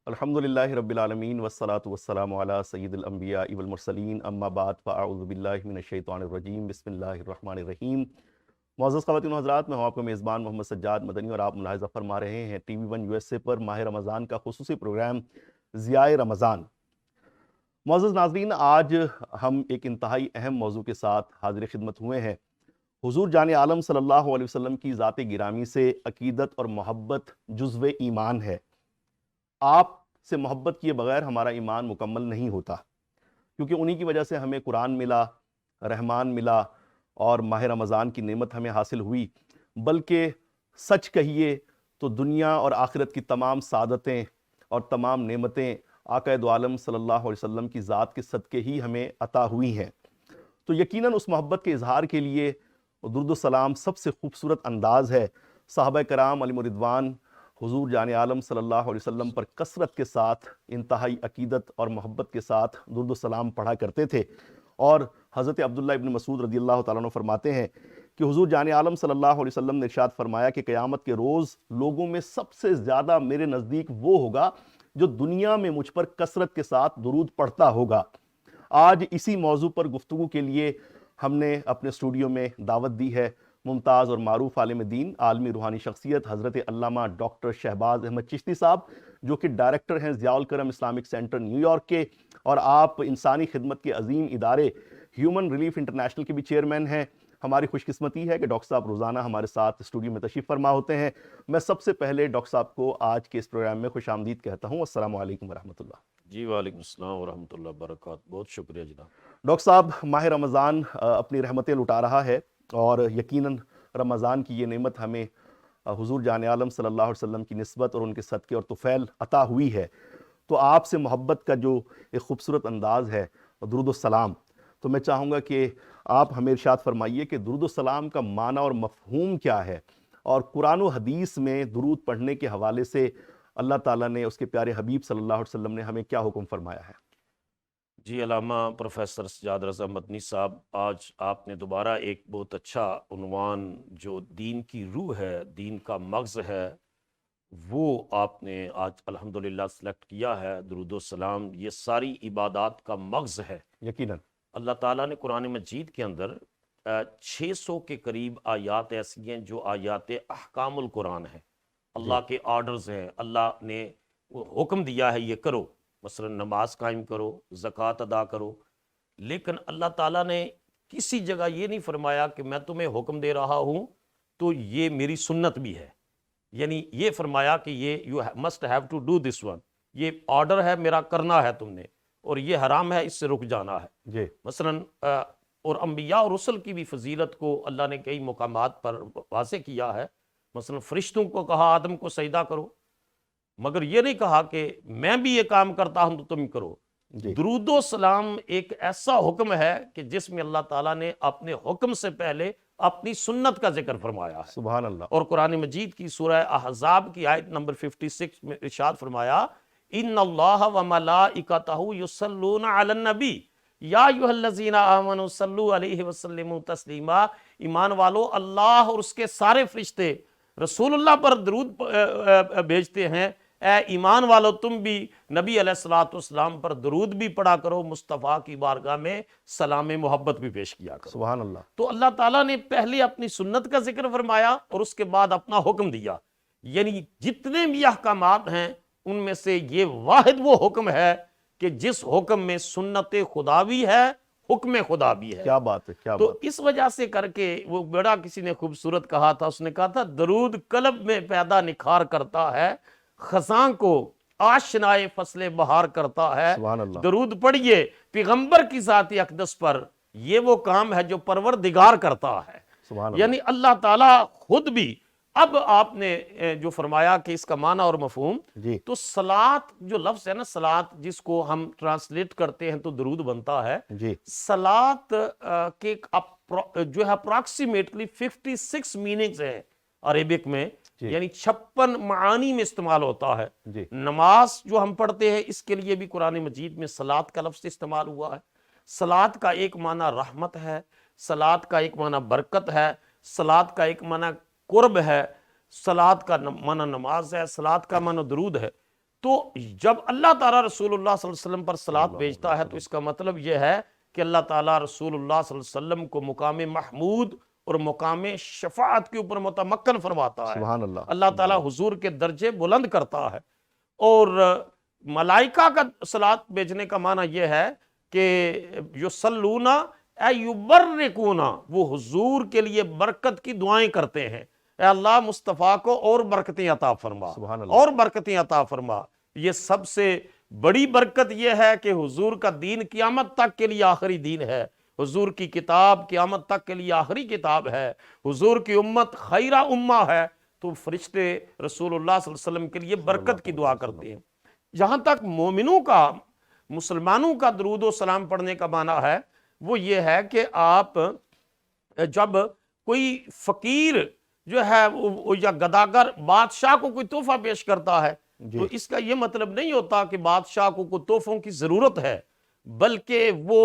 الحمدللہ رب العالمین والصلاة والسلام علی سید الانبیاء والمرسلین اما بعد فاعوذ باللہ من الشیطان الرجیم بسم اللہ الرحمن الرحیم۔ معزز خواتین و حضرات، میں ہوں آپ کا میزبان محمد سجاد مدنی اور آپ ملاحظہ فرما رہے ہیں ٹی وی ون USA پر ماہ رمضان کا خصوصی پروگرام ضیاء رمضان۔ معزز ناظرین، آج ہم ایک انتہائی اہم موضوع کے ساتھ حاضر خدمت ہوئے ہیں۔ حضور جان عالم صلی اللہ علیہ وسلم کی ذات گرامی سے عقیدت اور محبت جزو ایمان ہے۔ آپ سے محبت کیے بغیر ہمارا ایمان مکمل نہیں ہوتا، کیونکہ انہی کی وجہ سے ہمیں قرآن ملا، رحمان ملا اور ماہ رمضان کی نعمت ہمیں حاصل ہوئی۔ بلکہ سچ کہیے تو دنیا اور آخرت کی تمام سعادتیں اور تمام نعمتیں آقا دو عالم صلی اللہ علیہ وسلم کی ذات کے صدقے ہی ہمیں عطا ہوئی ہیں۔ تو یقیناً اس محبت کے اظہار کے لیے درود و سلام سب سے خوبصورت انداز ہے۔ صحابہ کرام علیہم رضوان حضور جان عالم صلی اللہ علیہ وسلم پر کثرت کے ساتھ انتہائی عقیدت اور محبت کے ساتھ درود و سلام پڑھا کرتے تھے، اور حضرت عبداللہ ابن مسعود رضی اللہ تعالیٰ عنہ فرماتے ہیں کہ حضور جان عالم صلی اللہ علیہ وسلم نے ارشاد فرمایا کہ قیامت کے روز لوگوں میں سب سے زیادہ میرے نزدیک وہ ہوگا جو دنیا میں مجھ پر کثرت کے ساتھ درود پڑھتا ہوگا۔ آج اسی موضوع پر گفتگو کے لیے ہم نے اپنے اسٹوڈیو میں دعوت دی ہے ممتاز اور معروف عالم دین، عالمی روحانی شخصیت حضرت علامہ ڈاکٹر شہباز احمد چشتی صاحب، جو کہ ڈائریکٹر ہیں Zia Al-Karam Islamic centre new York کے، اور آپ انسانی خدمت کے عظیم ادارے ہیومن ریلیف انٹرنیشنل کے بھی چیئرمین ہیں۔ ہماری خوش قسمتی ہے کہ ڈاکٹر صاحب روزانہ ہمارے ساتھ اسٹوڈیو میں تشریف فرما ہوتے ہیں۔ میں سب سے پہلے ڈاکٹر صاحب کو آج کے اس پروگرام میں خوش آمدید کہتا ہوں۔ السلام علیکم ورحمۃ اللہ۔ جی وعلیکم السلام ورحمۃ اللہ وبرکاتہ، بہت شکریہ جناب۔ ڈاکٹر صاحب، ماہ رمضان اپنی رحمتیں لٹا رہا ہے، اور یقیناً رمضان کی یہ نعمت ہمیں حضور جان عالم صلی اللہ علیہ وسلم کی نسبت اور ان کے صدقے اور طفیل عطا ہوئی ہے۔ تو آپ سے محبت کا جو ایک خوبصورت انداز ہے درود السلام، تو میں چاہوں گا کہ آپ ہمیں ارشاد فرمائیے کہ درود السلام کا معنی اور مفہوم کیا ہے، اور قرآن و حدیث میں درود پڑھنے کے حوالے سے اللہ تعالیٰ نے، اس کے پیارے حبیب صلی اللہ علیہ وسلم نے ہمیں کیا حکم فرمایا ہے؟ جی علامہ پروفیسر سجاد رضا مدنی صاحب، آج آپ نے دوبارہ ایک بہت اچھا عنوان جو دین کی روح ہے، دین کا مغز ہے، وہ آپ نے آج الحمدللہ سلیکٹ کیا ہے۔ درود و سلام یہ ساری عبادات کا مغز ہے۔ یقیناً اللہ تعالیٰ نے قرآن مجید کے اندر 600 کے قریب آیات ایسی ہیں جو آیات احکام القرآن ہیں، اللہ کے آرڈرز ہیں، اللہ نے حکم دیا ہے یہ کرو، مثلا نماز قائم کرو، زکوٰۃ ادا کرو۔ لیکن اللہ تعالیٰ نے کسی جگہ یہ نہیں فرمایا کہ میں تمہیں حکم دے رہا ہوں تو یہ میری سنت بھی ہے، یعنی یہ فرمایا کہ یہ you must have to do this one, یہ آرڈر ہے میرا، کرنا ہے تم نے، اور یہ حرام ہے، اس سے رک جانا ہے۔ جی مثلا اور انبیاء اور رسل کی بھی فضیلت کو اللہ نے کئی مقامات پر واضح کیا ہے۔ مثلا فرشتوں کو کہا آدم کو سجدہ کرو، مگر یہ نہیں کہا کہ میں بھی یہ کام کرتا ہوں تو تم کرو۔ جی درود و سلام ایک ایسا حکم ہے کہ جس میں اللہ تعالیٰ نے اپنے حکم سے پہلے اپنی سنت کا ذکر فرمایا ہے۔ سبحان اللہ۔ اور قرآن مجید کی سورہ احزاب کی آیت نمبر 56 میں ارشاد فرمایا، ان اللہ وملائکتہ یصلون علی النبی یا ایھا الذین آمنوا صلوا علیہ وسلموا تسلیما۔ ایمان والو، اللہ اور اس کے سارے فرشتے رسول اللہ پر درود بھیجتے ہیں، اے ایمان والو تم بھی نبی علیہ السلام پر درود بھی پڑھا کرو، مصطفیٰ کی بارگاہ میں سلام محبت بھی پیش کیا کرو۔ سبحان اللہ۔ تو اللہ تعالیٰ نے پہلے اپنی سنت کا ذکر فرمایا اور اس کے بعد اپنا حکم دیا، یعنی جتنے بھی احکامات ہیں ان میں سے یہ واحد وہ حکم ہے کہ جس حکم میں سنت خدا بھی ہے، حکم خدا بھی ہے۔ کیا بات ہے، کیا تو بات اس وجہ سے کر کے وہ بڑا کسی نے خوبصورت کہا تھا، اس نے کہا تھا درود قلب میں پیدا نکھار کرتا ہے، خزاں کو آشنائے فصل بہار کرتا ہے۔ سبحان اللہ۔ درود پڑھیے پیغمبر کی ذات اقدس پر، یہ وہ کام ہے جو پروردگار کرتا ہے۔ سبحان اللہ۔ یعنی اللہ تعالیٰ خود بھی، اب آپ نے جو فرمایا کہ اس کا معنی اور مفہوم، جی تو صلاۃ جو لفظ ہے نا، صلاۃ جس کو ہم ٹرانسلیٹ کرتے ہیں تو درود بنتا ہے۔ جی صلاۃ کے جو ہے اپراکسیمیٹلی 56 میننگز ہیں عربک میں، جی یعنی 56 معانی میں استعمال ہوتا ہے۔ جی نماز جو ہم پڑھتے ہیں اس کے لیے بھی قرآن مجید میں صلاۃ کا لفظ استعمال ہوا ہے۔ صلاۃ کا ایک معنی رحمت ہے، صلاۃ کا ایک معنی برکت ہے، صلاۃ کا ایک معنی قرب ہے، صلاۃ کا معنی نماز ہے، صلاۃ کا معنی درود ہے۔ تو جب اللہ تعالیٰ رسول اللہ صلی اللہ علیہ وسلم پر صلوات بھیجتا ہے تو اس کا مطلب یہ ہے کہ اللہ تعالیٰ رسول اللہ صلی اللہ علیہ وسلم کو مقام محمود اور مقام شفاعت کے اوپر متمکن فرماتا ہے. سبحان اللہ. اللہ تعالیٰ حضور کے درجے بلند کرتا ہے. اور ملائکہ کا صلوات بھیجنے کا معنی یہ ہے کہ یصلون اے یبرکون، وہ حضور کے لیے برکت کی دعائیں کرتے ہیں. اے اللہ مصطفیٰ کو اور برکتیں عطا فرما، سبحان اللہ. اور برکتیں عطا فرما. یہ سب سے بڑی برکت یہ ہے کہ حضور کا دین قیامت تک کے لیے آخری دین ہے. حضور کی کتاب قیامت تک کے لیے آخری کتاب ہے. حضور کی امت خیرہ امہ ہے. تو فرشتے رسول اللہ صلی اللہ علیہ وسلم کے لیے برکت کی دعا کرتے ہیں. جہاں تک مومنوں کا، مسلمانوں کا درود و سلام پڑھنے کا معنی ہے وہ یہ ہے کہ آپ جب کوئی فقیر جو ہے یا گداگر بادشاہ کو کوئی تحفہ پیش کرتا ہے تو اس کا یہ مطلب نہیں ہوتا کہ بادشاہ کو کوئی تحفوں کی ضرورت ہے، بلکہ وہ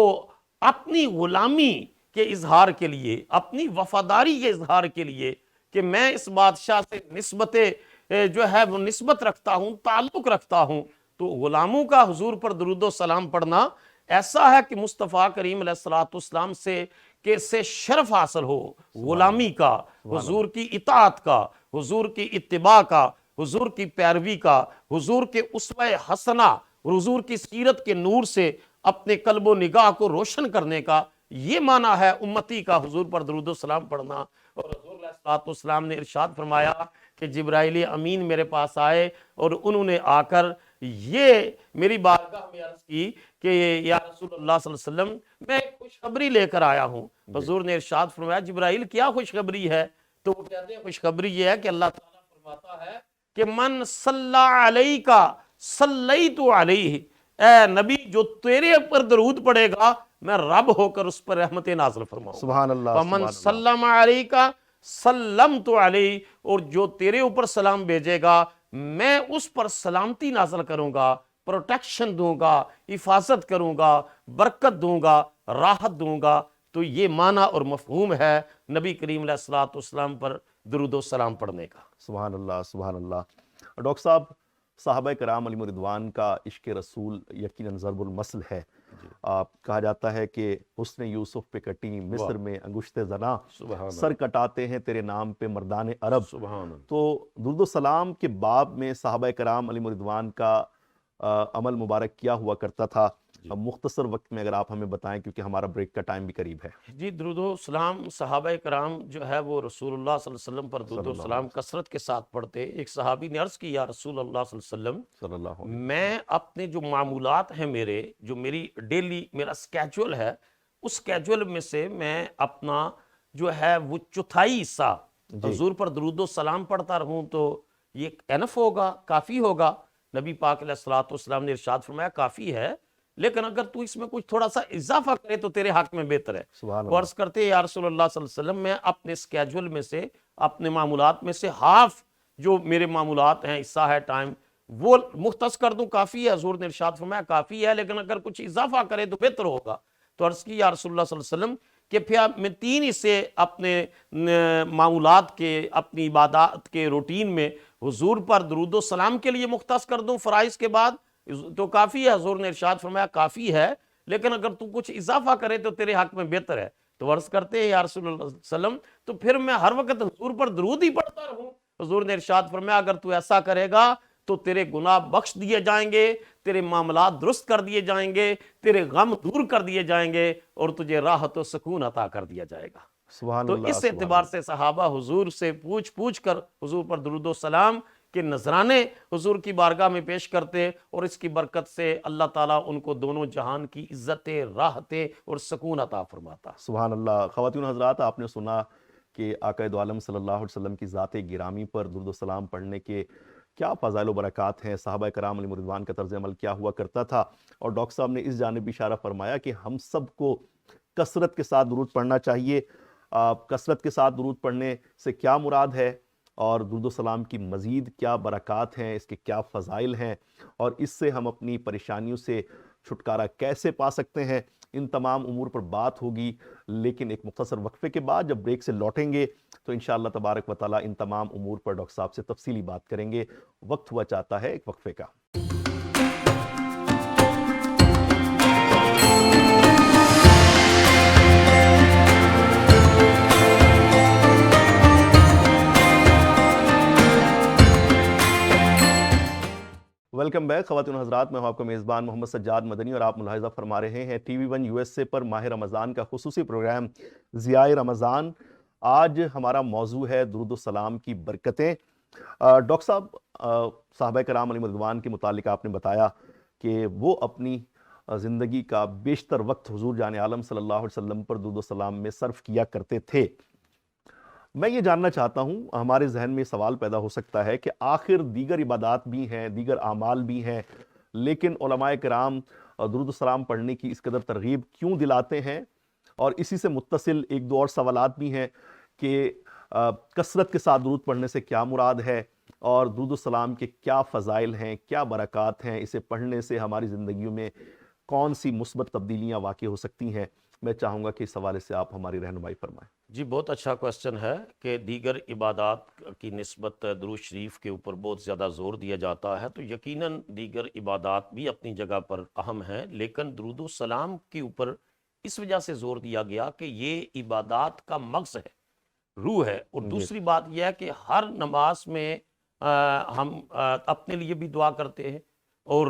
اپنی غلامی کے اظہار کے لیے، اپنی وفاداری کے اظہار کے لیے کہ میں اس بادشاہ سے جو ہے وہ نسبت رکھتا ہوں، تعلق رکھتا ہوں. تو غلاموں کا حضور پر درود و سلام پڑھنا ایسا ہے کہ مصطفیٰ کریم علیہ السلام سے شرف حاصل ہو، غلامی کا، حضور کی اطاعت کا، حضور کی اتباع کا، حضور کی پیروی کا، حضور کے اسوہ حسنہ، حضور کی سیرت کے نور سے اپنے قلب و نگاہ کو روشن کرنے کا. یہ معنی ہے امتی کا حضور پر درود و سلام پڑھنا. اور حضور علیہ السلام نے ارشاد فرمایا کہ جبرائیل امین میرے پاس آئے اور انہوں نے آ کر یہ میری بارگاہ میں عرض کی کہ یا رسول اللہ صلی اللہ علیہ وسلم میں ایک خوشخبری لے کر آیا ہوں. حضور نے ارشاد فرمایا جبرائیل کیا خوشخبری ہے؟ تو وہ کہتے ہیں خوشخبری یہ ہے کہ اللہ تعالیٰ فرماتا ہے کہ من صلی علیک صلیت علیہ، اے نبی جو تیرے پر درود پڑے گا میں رب ہو کر اس پر رحمت نازل فرماؤں. سبحان اللہ. ومن سلم علیک سلمت علیہ، اور جو تیرے اوپر سلام بھیجے گا میں اس پر سلامتی نازل کروں گا، پروٹیکشن دوں گا، حفاظت کروں گا، برکت دوں گا، راحت دوں گا. تو یہ معنی اور مفہوم ہے نبی کریم علیہ السلام پر درود و سلام پڑھنے کا. سبحان اللہ. سبحان اللہ. ڈاکٹر صاحب، صحابہ کرام علیہم رضوان کا عشق رسول یقیناً ضرب المثل ہے. کہا جاتا ہے کہ حسن یوسف پہ کٹی مصر میں انگشت زنا، سر کٹاتے ہیں تیرے نام پہ مردان عرب. تو درود و سلام کے باب میں صحابہ کرام علیہم رضوان کا عمل مبارک کیا ہوا کرتا تھا. مختصر وقت میں اگر آپ ہمیں بتائیں کیونکہ ہمارا بریک کا ٹائم بھی قریب ہے. جی، درود و سلام صحابہ کرام جو ہے وہ رسول اللہ صلی اللہ علیہ وسلم پر درود و سلام کثرت کے ساتھ پڑھتے. ایک صحابی نے عرض کی یا رسول اللہ صلی اللہ علیہ وسلم میں اپنے جو معمولات ہیں جو میری ڈیلی میرا سکیجول ہے اس سکیجول میں سے میں اپنا جو ہے وہ چوتھائی حصہ حضور پر درود و سلام پڑھتا رہوں تو یہ انف ہوگا، کافی ہوگا. نبی پاک علیہ الصلوۃ والسلام نے ارشاد فرمایا کافی ہے، لیکن اگر تو اس میں کچھ تھوڑا سا اضافہ کرے تو تیرے حق میں بہتر ہے. وہ عرض کرتے یا رسول اللہ صلی اللہ علیہ وسلم میں اپنے سکیجول میں سے، اپنے معمولات میں سے ہاف جو میرے معمولات ہیں، حصہ ہے ٹائم، وہ مختص کر دوں کافی ہے. حضور نے ارشاد فرمایا کافی ہے، لیکن اگر کچھ اضافہ کرے تو بہتر ہوگا. تو عرض کی یا رسول اللہ صلی اللہ علیہ وسلم کہ پھر میں 3 حصے اپنے معمولات کے، اپنی عبادات کے روٹین میں حضور پر درود و سلام کے لیے مختص کر دوں فرائض کے بعد تو کافی ہے. حضور نے ارشاد فرمایا کافی ہے، لیکن اگر تو کچھ اضافہ کرے تو تیرے حق میں بہتر ہے. تو عرض کرتے ہیں یا رسول اللہ صلی اللہ علیہ وسلم تو پھر میں ہر وقت حضور پر درود ہی پڑھتا رہوں. حضور نے ارشاد فرمایا اگر تو ایسا کرے گا تو تیرے گناہ بخش دیے جائیں گے، تیرے معاملات درست کر دیے جائیں گے، تیرے غم دور کر دیے جائیں گے اور تجھے راحت و سکون عطا کر دیا جائے گا. تو اس اعتبار سے صحابہ حضور سے پوچھ کر حضور پر درود و سلام کے نذرانے حضور کی بارگاہ میں پیش کرتے اور اس کی برکت سے اللہ تعالیٰ ان کو دونوں جہان کی عزتیں، راحتیں اور سکون عطا فرماتا. سبحان اللہ. خواتین حضرات، آپ نے سنا کہ آقا دو عالم صلی اللہ علیہ وسلم کی ذات گرامی پر درود و سلام پڑھنے کے کیا فضائل و برکات ہیں، صحابہ کرام علیہم رضوان کا طرز عمل کیا ہوا کرتا تھا. اور ڈاکٹر صاحب نے اس جانب اشارہ فرمایا کہ ہم سب کو کثرت کے ساتھ درود پڑھنا چاہیے. کثرت کے ساتھ درود پڑھنے سے کیا مراد ہے اور درود و سلام کی مزید کیا برکات ہیں، اس کے کیا فضائل ہیں اور اس سے ہم اپنی پریشانیوں سے چھٹکارا کیسے پا سکتے ہیں، ان تمام امور پر بات ہوگی. لیکن ایک مختصر وقفے کے بعد جب بریک سے لوٹیں گے تو انشاءاللہ تبارک و تعالیٰ ان تمام امور پر ڈاکٹر صاحب سے تفصیلی بات کریں گے. وقت ہوا چاہتا ہے ایک وقفے کا. ویلکم بیک خواتین و حضرات، میں ہوں آپ کا میزبان محمد سجاد مدنی اور آپ ملاحظہ فرما رہے ہیں T V one U S A پر ماہ رمضان کا خصوصی پروگرام ضیاء رمضان۔ آج ہمارا موضوع ہے درود السلام کی برکتیں۔ ڈاکٹر صاحب، صحابہ کرام علیہ رضوان کے متعلق آپ نے بتایا کہ وہ اپنی زندگی کا بیشتر وقت حضور جان عالم صلی اللہ علیہ وسلم پر درود السلام میں صرف کیا کرتے تھے۔ میں یہ جاننا چاہتا ہوں، ہمارے ذہن میں سوال پیدا ہو سکتا ہے کہ آخر دیگر عبادات بھی ہیں، دیگر اعمال بھی ہیں، لیکن علماء کرام درود السلام پڑھنے کی اس قدر ترغیب کیوں دلاتے ہیں؟ اور اسی سے متصل ایک دو اور سوالات بھی ہیں کہ کثرت کے ساتھ درود پڑھنے سے کیا مراد ہے، اور درود السلام کے کیا فضائل ہیں، کیا برکات ہیں، اسے پڑھنے سے ہماری زندگیوں میں کون سی مثبت تبدیلیاں واقع ہو سکتی ہیں؟ میں چاہوں گا کہ اس حوالے سے آپ ہماری رہنمائی فرمائیں۔ جی، بہت اچھا کوسچن ہے کہ دیگر عبادات کی نسبت درود شریف کے اوپر بہت زیادہ زور دیا جاتا ہے، تو یقیناً دیگر عبادات بھی اپنی جگہ پر اہم ہیں، لیکن درود السلام کے اوپر اس وجہ سے زور دیا گیا کہ یہ عبادات کا مغز ہے، روح ہے۔ اور دوسری بات یہ ہے کہ ہر نماز میں ہم اپنے لیے بھی دعا کرتے ہیں، اور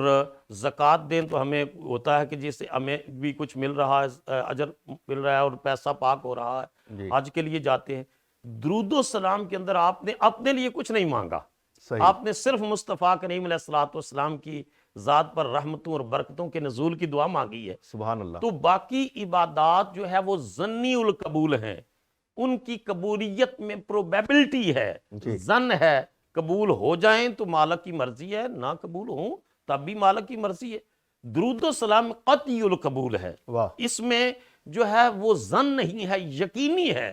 زکوٰۃ دیں تو ہمیں ہوتا ہے کہ جس سے ہمیں بھی کچھ مل رہا ہے، اجر مل رہا ہے اور پیسہ پاک ہو رہا ہے، حج کے لیے جاتے ہیں۔ درود السلام کے اندر آپ نے اپنے لیے کچھ نہیں مانگا، آپ نے صرف مصطفیٰ کریم علیہ الصلوۃ والسلام کی ذات پر رحمتوں اور برکتوں کے نزول کی دعا مانگی ہے۔ سبحان اللہ۔ تو باقی عبادات جو ہے وہ ظنی القبول ہیں، ان کی قبولیت میں پروبیبلٹی ہے، ظن ہے، قبول ہو جائیں تو مالک کی مرضی ہے، نہ قبول ہوں تب بھی مالک کی مرضی ہے۔ درود السلام قطعی القبول ہے، اس میں جو ہے وہ ظن نہیں ہے، یقینی ہے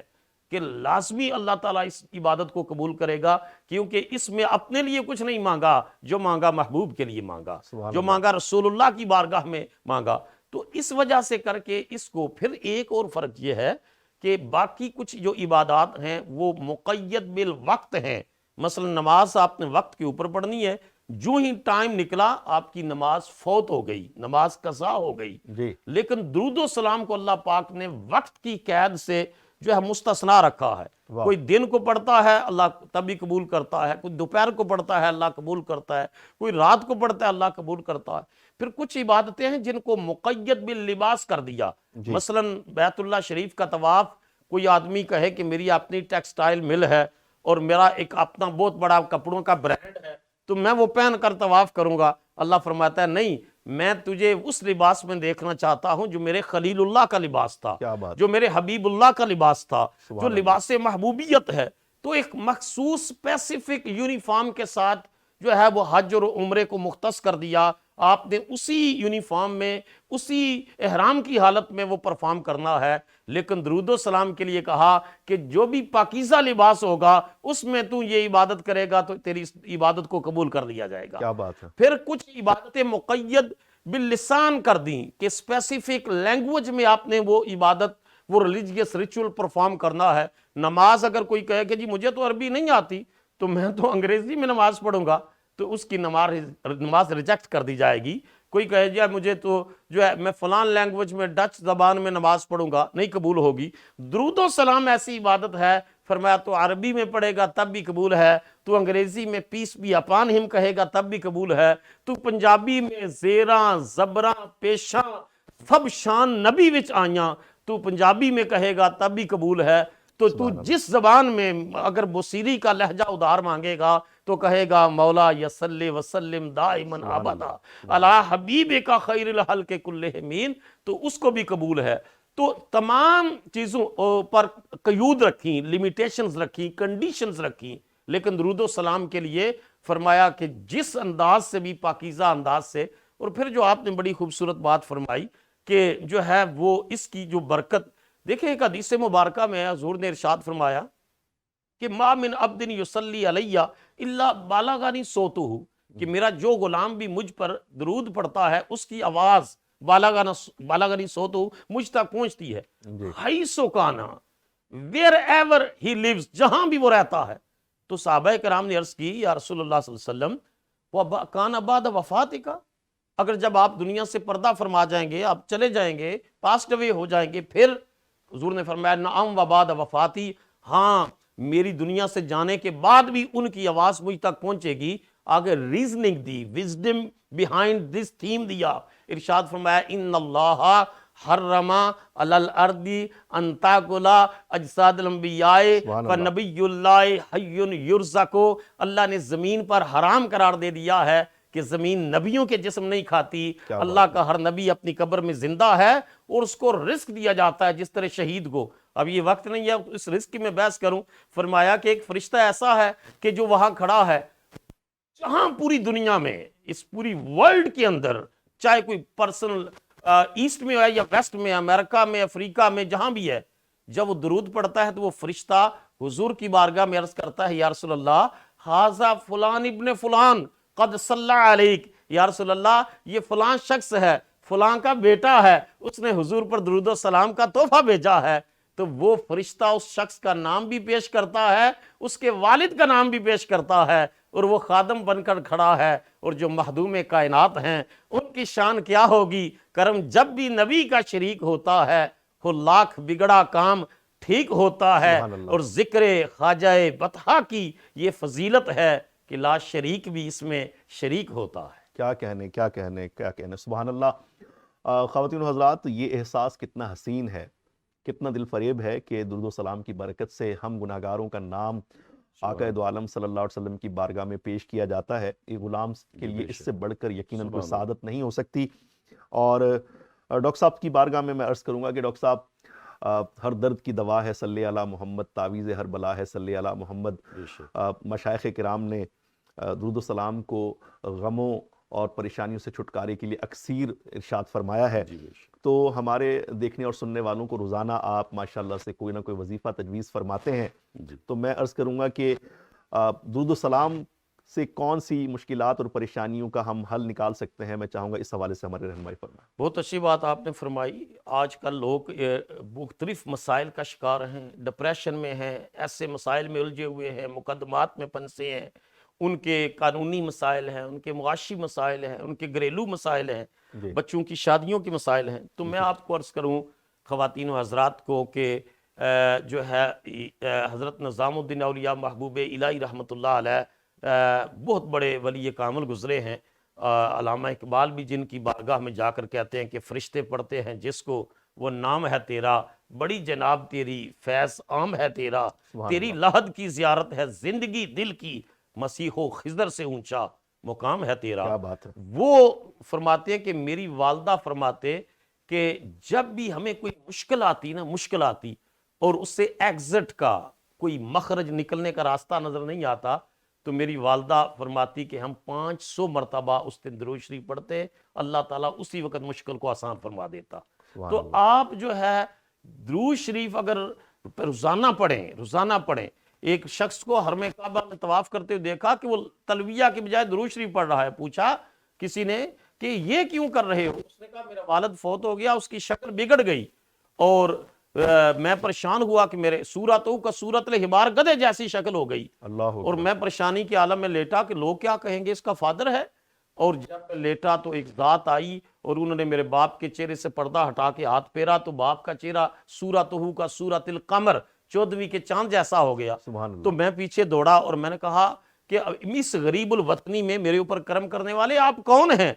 کہ لازمی اللہ تعالیٰ اس عبادت کو قبول کرے گا، کیونکہ اس میں اپنے لیے کچھ نہیں مانگا، جو مانگا محبوب کے لیے مانگا، جو مانگا رسول اللہ کی بارگاہ میں مانگا۔ تو اس وجہ سے کر کے اس کو پھر ایک اور فرق یہ ہے کہ باقی کچھ جو عبادات ہیں وہ مقید بالوقت ہیں۔ مثلا نماز آپ نے وقت کے اوپر پڑھنی ہے، جو ہی ٹائم نکلا آپ کی نماز فوت ہو گئی، نماز قضا ہو گئی۔ لیکن درود و سلام کو اللہ پاک نے وقت کی قید سے جو ہے مستثنا رکھا ہے۔ کوئی دن کو پڑھتا ہے اللہ تبھی قبول کرتا ہے، کوئی دوپہر کو پڑھتا ہے اللہ قبول کرتا ہے، کوئی رات کو پڑھتا ہے اللہ قبول کرتا ہے۔ پھر کچھ عبادتیں ہیں جن کو مقید باللباس کر دیا، مثلا بیت اللہ شریف کا طواف، کوئی آدمی کہے کہ میری اپنی ٹیکسٹائل مل ہے اور میرا ایک اپنا بہت بڑا کپڑوں کا برانڈ ہے تو میں وہ پہن کر طواف کروں گا، اللہ فرماتا ہے نہیں، میں تجھے اس لباس میں دیکھنا چاہتا ہوں جو میرے خلیل اللہ کا لباس تھا، جو میرے حبیب اللہ کا لباس تھا، جو لباس محبوبیت ہے۔ تو ایک مخصوص اسپیسیفک یونیفارم کے ساتھ جو ہے وہ حج اور عمرے کو مختص کر دیا، آپ نے اسی یونیفارم میں، اسی احرام کی حالت میں وہ پرفارم کرنا ہے۔ لیکن درود و سلام کے لیے کہا کہ جو بھی پاکیزہ لباس ہوگا اس میں تو یہ عبادت کرے گا تو تیری عبادت کو قبول کر لیا جائے گا۔ کیا بات ہے۔ پھر کچھ عبادتیں مقید باللسان کر دیں کہ اسپیسیفک لینگویج میں آپ نے وہ عبادت، وہ ریلیجیس ریچول پرفارم کرنا ہے۔ نماز اگر کوئی کہے کہ جی مجھے تو عربی نہیں آتی تو میں تو انگریزی میں نماز پڑھوں گا، تو اس کی نماز ریجیکٹ کر دی جائے گی۔ کوئی کہے جی مجھے تو جو ہے میں فلان لینگویج میں ڈچ زبان میں نماز پڑھوں گا، نہیں قبول ہوگی۔ درود و سلام ایسی عبادت ہے، فرمایا تو عربی میں پڑھے گا تب بھی قبول ہے، تو انگریزی میں پیس بی اپان ہم کہے گا تب بھی قبول ہے، تو پنجابی میں زیراں زبراں پیشاں سب شان نبی وچ آئیاں تو پنجابی میں کہے گا تب بھی قبول ہے۔ تو جس زبان میں اگر بصیری کا لہجہ ادھار مانگے گا تو کہے گا مولا یصلی وسلم دائما ابدا علی حبیبک خیر الخلق کلہم، تو اس کو بھی قبول ہے۔ تو تمام چیزوں پر قیود رکھیں، لیمیٹیشنز رکھیں، کنڈیشنز رکھیں، لیکن درود و سلام کے لیے فرمایا کہ جس انداز سے بھی پاکیزہ انداز سے۔ اور پھر جو آپ نے بڑی خوبصورت بات فرمائی کہ جو ہے وہ اس کی جو برکت، دیکھیں ایک حدیث مبارکہ میں حضور نے ارشاد فرمایا کہ ما من عبد یصلی علیہ الا بالغنی صوتہ، کہ میرا جو غلام بھی مجھ پر درود پڑھتا ہے اس کی آواز بالغنی صوتہ مجھ تک پہنچتی ہے، حیث کانا ویئر ایور ہی لیوز، جہاں بھی وہ رہتا ہے۔ تو صحابہ کرام نے عرض کی یا رسول اللہ صلی اللہ علیہ وسلم کانا بعد وفاتک، اگر جب آپ دنیا سے پردہ فرما جائیں گے، آپ چلے جائیں گے، پاسڈ اوے ہو جائیں گے، پھر حضور نے فرمایا نعم و بعد وفاتی، ہاں میری دنیا سے جانے کے بعد بھی ان کی آواز مجھ تک پہنچے گی۔ آگے reasoning the, wisdom behind this theme دیا. ارشاد فرمایا ان اللہ حرم علی الارض ان تاکل اجساد الانبیاء فنبی اللہ حی یرزق. اللہ نے زمین پر حرام قرار دے دیا ہے کہ زمین نبیوں کے جسم نہیں کھاتی. اللہ کا ہر نبی اپنی قبر میں زندہ ہے اور اس کو رزق دیا جاتا ہے جس طرح شہید کو. اب یہ وقت نہیں ہے اس رزق کی میں بحث کروں. فرمایا کہ ایک فرشتہ ایسا ہے کہ جو وہاں کھڑا ہے جہاں پوری دنیا میں اس پوری ورلڈ کے اندر چاہے کوئی پرسن ایسٹ میں ہے یا ویسٹ میں، امریکہ میں، افریقہ میں، جہاں بھی ہے، جب وہ درود پڑھتا ہے تو وہ فرشتہ حضور کی بارگاہ میں عرض کرتا ہے یا رسول اللہ ھذا فلان ابن فلان قد صلی علیک. یا رسول اللہ یہ فلان شخص ہے، فلان کا بیٹا ہے، اس نے حضور پر درود و سلام کا تحفہ بھیجا ہے. تو وہ فرشتہ اس شخص کا نام بھی پیش کرتا ہے، اس کے والد کا نام بھی پیش کرتا ہے، اور وہ خادم بن کر کھڑا ہے. اور جو مخدوم کائنات ہیں ان کی شان کیا ہوگی. کرم جب بھی نبی کا شریک ہوتا ہے وہ لاکھ بگڑا کام ٹھیک ہوتا ہے. اور ذکر خواجہ بطحا کی یہ فضیلت ہے کہ لا شریک بھی اس میں شریک ہوتا ہے. کیا کہنے کیا کہنے کیا کہنے. سبحان اللہ. خواتین و حضرات، یہ احساس کتنا حسین ہے، کتنا دل فریب ہے کہ درود و سلام کی برکت سے ہم گناہگاروں کا نام آقا دو عالم صلی اللہ علیہ وسلم کی بارگاہ میں پیش کیا جاتا ہے. ایک غلام کے لیے اس سے بڑھ کر یقیناً کوئی سعادت نہیں ہو سکتی. اور ڈاکٹر صاحب کی بارگاہ میں عرض کروں گا کہ ڈاکٹر صاحب ہر درد کی دوا ہے صلی علی محمد، تعویذ ہر بلا ہے صلی علی محمد. مشائخ کرام نے درود و سلام کو غموں اور پریشانیوں سے چھٹکارے کے لیے اکثیر ارشاد فرمایا ہے. تو ہمارے دیکھنے اور سننے والوں کو روزانہ آپ ماشاءاللہ سے کوئی نہ کوئی وظیفہ تجویز فرماتے ہیں. تو میں عرض کروں گا کہ درود و سلام سے کون سی مشکلات اور پریشانیوں کا ہم حل نکال سکتے ہیں، میں چاہوں گا اس حوالے سے ہماری رہنمائی فرمائیں. بہت اچھی بات آپ نے فرمائی. آج کل لوگ مختلف مسائل کا شکار ہیں، ڈپریشن میں ہیں، ایسے مسائل میں الجھے ہوئے ہیں، مقدمات میں پھنسے ہیں. ان کے قانونی مسائل ہیں، ان کے معاشی مسائل ہیں، ان کے گھریلو مسائل ہیں، بچوں کی شادیوں کے مسائل ہیں. تو میں آپ کو عرض کروں خواتین و حضرات کو کہ جو ہے حضرت نظام الدین اولیاء محبوب الہی رحمۃ اللہ علیہ بہت بڑے ولی کامل گزرے ہیں. علامہ اقبال بھی جن کی بارگاہ میں جا کر کہتے ہیں کہ فرشتے پڑھتے ہیں جس کو وہ نام ہے تیرا، بڑی جناب تیری فیض عام ہے تیرا، تیری لحد کی زیارت ہے زندگی دل کی، مسیح و خضر سے اونچا مقام ہے تیرا. کیا بات ہے. وہ فرماتے ہیں کہ میری والدہ فرماتے کہ جب بھی ہمیں کوئی مشکل آتی نا، مشکل آتی اور اس سے ایگزٹ کا کوئی مخرج نکلنے کا راستہ نظر نہیں آتا، تو میری والدہ فرماتی کہ ہم 500 مرتبہ اس دن درود شریف پڑھتے، اللہ تعالیٰ اسی وقت مشکل کو آسان فرما دیتا. تو آپ جو ہے درود شریف اگر روزانہ پڑھیں. ایک شخص کو حرم کعبہ میں طواف کرتے ہوئے دیکھا کہ وہ تلویہ کے بجائے درود شریف پڑھ رہا ہے. پوچھا کسی نے کہ یہ کیوں کر رہے ہو؟ اس نے کہا میرا والد فوت ہو گیا، اس کی شکل بگڑ گئی اور میں پریشان ہوا کہ میرے صورتوں کا صورت الحمار، گدھے جیسی شکل ہو گئی. اور میں پریشانی کے عالم میں لیٹا کہ لوگ کیا کہیں گے، اس کا فادر ہے. اور جب میں لیٹا تو ایک ذات آئی اور انہوں نے میرے باپ کے چہرے سے پردہ ہٹا کے ہاتھ پھیرا تو باپ کا چہرہ صورتہ کا صورت القمر، 14ویں کے چاند جیسا ہو گیا. تو میں پیچھے دوڑا اور میں نے کہا کہ اس غریب الوطنی میں میرے اوپر کرم کرنے والے آپ کون ہیں؟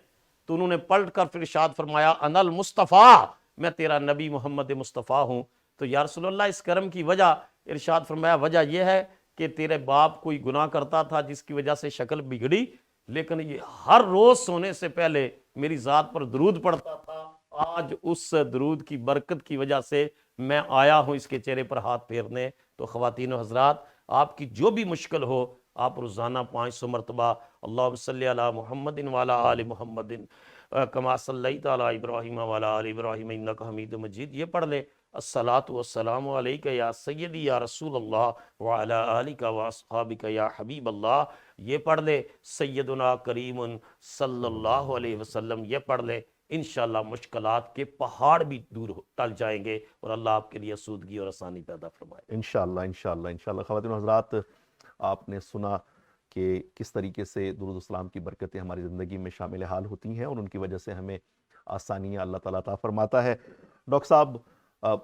تو انہوں نے پلٹ کر پھر ارشاد فرمایا انا المصطفیٰ، میں تیرا نبی محمد مصطفیٰ ہوں. تو یا رسول اللہ اس کرم کی وجہ، ارشاد فرمایا وجہ یہ ہے کہ تیرے باپ کوئی گناہ کرتا تھا جس کی وجہ سے شکل بگڑی، لیکن یہ ہر روز سونے سے پہلے میری ذات پر درود پڑھتا تھا. آج اس درود کی برکت کی وجہ سے میں آیا ہوں اس کے چہرے پر ہاتھ پھیرنے. تو خواتین و حضرات، آپ کی جو بھی مشکل ہو آپ روزانہ 500 مرتبہ اللہم صلی علی محمد وعلی آل محمد کما صلیت علی ابراہیم وعلی آل ابراہیم انک حمید مجید یہ پڑھ لیں. الصلاۃ والسلام علیک یا سیدی یا رسول اللہ وعلی آلک واصحابک یا حبیب اللہ یہ پڑھ لے. سیدنا کریم صلی اللہ علیہ وسلم یہ پڑھ لے. انشاءاللہ مشکلات کے پہاڑ بھی دور ٹل جائیں گے اور اللہ آپ کے لیے سودگی اور آسانی پیدا فرمائے. انشاءاللہ انشاءاللہ انشاءاللہ. خواتین و حضرات، آپ نے سنا کہ کس طریقے سے درود السلام کی برکتیں ہماری زندگی میں شامل حال ہوتی ہیں اور ان کی وجہ سے ہمیں آسانیاں اللہ تعالیٰ عطا فرماتا ہے. ڈاکٹر صاحب،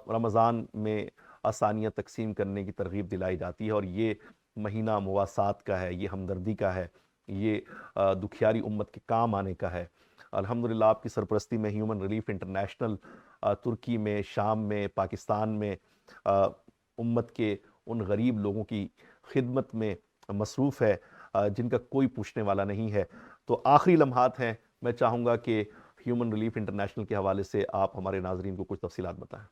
رمضان میں آسانیاں تقسیم کرنے کی ترغیب دلائی جاتی ہے اور یہ مہینہ مواسات کا ہے، یہ ہمدردی کا ہے. یہ دکھیاری امت کے کام آنے کا ہے۔ الحمدللہ آپ کی سرپرستی میں ہیومن ریلیف انٹرنیشنل ترکی میں، شام میں، پاکستان میں امت کے ان غریب لوگوں کی خدمت میں مصروف ہے جن کا کوئی پوچھنے والا نہیں ہے۔ تو آخری لمحات ہیں، میں چاہوں گا کہ ہیومن ریلیف انٹرنیشنل کے حوالے سے آپ ہمارے ناظرین کو کچھ تفصیلات بتائیں۔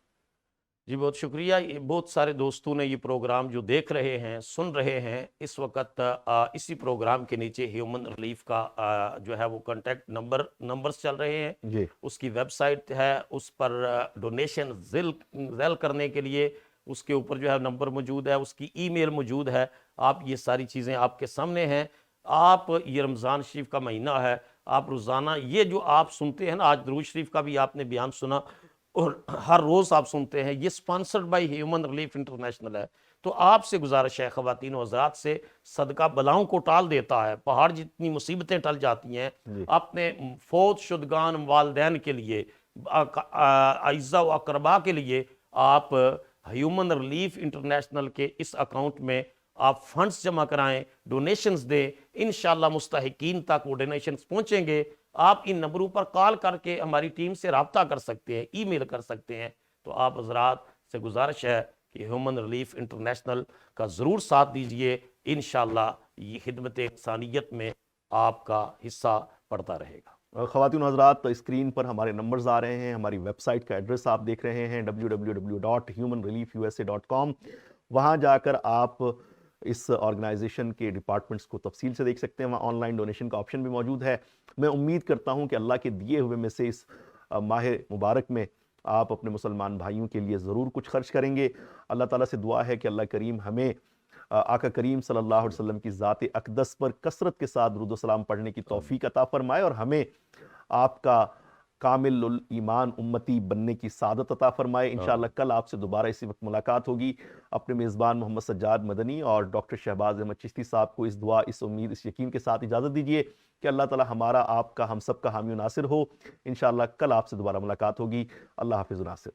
جی بہت شکریہ۔ یہ بہت سارے دوستوں نے یہ پروگرام جو دیکھ رہے ہیں، سن رہے ہیں، اس وقت اسی پروگرام کے نیچے ہیومن ریلیف کا جو ہے وہ کانٹیکٹ نمبرز چل رہے ہیں۔ جی اس کی ویب سائٹ ہے، اس پر ڈونیشن ذیل کرنے کے لیے اس کے اوپر جو ہے نمبر موجود ہے، اس کی ای میل موجود ہے۔ آپ یہ ساری چیزیں آپ کے سامنے ہیں۔ آپ یہ رمضان شریف کا مہینہ ہے، آپ روزانہ یہ جو آپ سنتے ہیں نا، آج درود شریف کا بھی آپ نے بیان سنا اور ہر روز آپ سنتے ہیں، یہ sponsored by human relief international ہے۔ تو آپ سے گزارش ہے خواتین و حضرات سے، صدقہ بلاؤں کو ٹال دیتا ہے، پہاڑ جتنی مصیبتیں ٹل جاتی ہیں۔ جی اپنے فوت شدگان والدین کے لیے، اعزاء و اقرباء کے لیے آپ ہیومن ریلیف انٹرنیشنل کے اس اکاؤنٹ میں آپ فنڈز جمع کرائیں، ڈونیشنز دیں۔ انشاءاللہ مستحقین تک وہ ڈونیشنز پہنچیں گے۔ آپ ان نمبروں پر کال کر کے ہماری ٹیم سے رابطہ کر سکتے ہیں، ای میل کر سکتے ہیں۔ تو آپ حضرات سے گزارش ہے کہ ہیومن ریلیف انٹرنیشنل کا ضرور ساتھ دیجئے، انشاءاللہ یہ خدمت انسانیت میں آپ کا حصہ پڑتا رہے گا۔ خواتین و حضرات، اسکرین پر ہمارے نمبرز آ رہے ہیں، ہماری ویب سائٹ کا ایڈریس آپ دیکھ رہے ہیں www.humanreliefusa.com۔ وہاں جا کر آپ اس آرگنائزیشن کے ڈپارٹمنٹس کو تفصیل سے دیکھ سکتے ہیں، وہاں آن لائن ڈونیشن کا آپشن بھی موجود ہے۔ میں امید کرتا ہوں کہ اللہ کے دیے ہوئے میں سے اس ماہ مبارک میں آپ اپنے مسلمان بھائیوں کے لیے ضرور کچھ خرچ کریں گے۔ اللہ تعالیٰ سے دعا ہے کہ اللہ کریم ہمیں آقا کریم صلی اللہ علیہ وسلم کی ذات اقدس پر کثرت کے ساتھ درود و سلام پڑھنے کی توفیق عطا فرمائے، اور ہمیں آپ کا کامل الایمان امتی بننے کی سعادت عطا فرمائے۔ انشاءاللہ کل آپ سے دوبارہ اسی وقت ملاقات ہوگی۔ اپنے میزبان محمد سجاد مدنی اور ڈاکٹر شہباز احمد چشتی صاحب کو اس دعا، اس امید، اس یقین کے ساتھ اجازت دیجیے کہ اللہ تعالی ہمارا، آپ کا، ہم سب کا حامی و ناصر ہو۔ انشاءاللہ کل آپ سے دوبارہ ملاقات ہوگی۔ اللہ حافظ و ناصر۔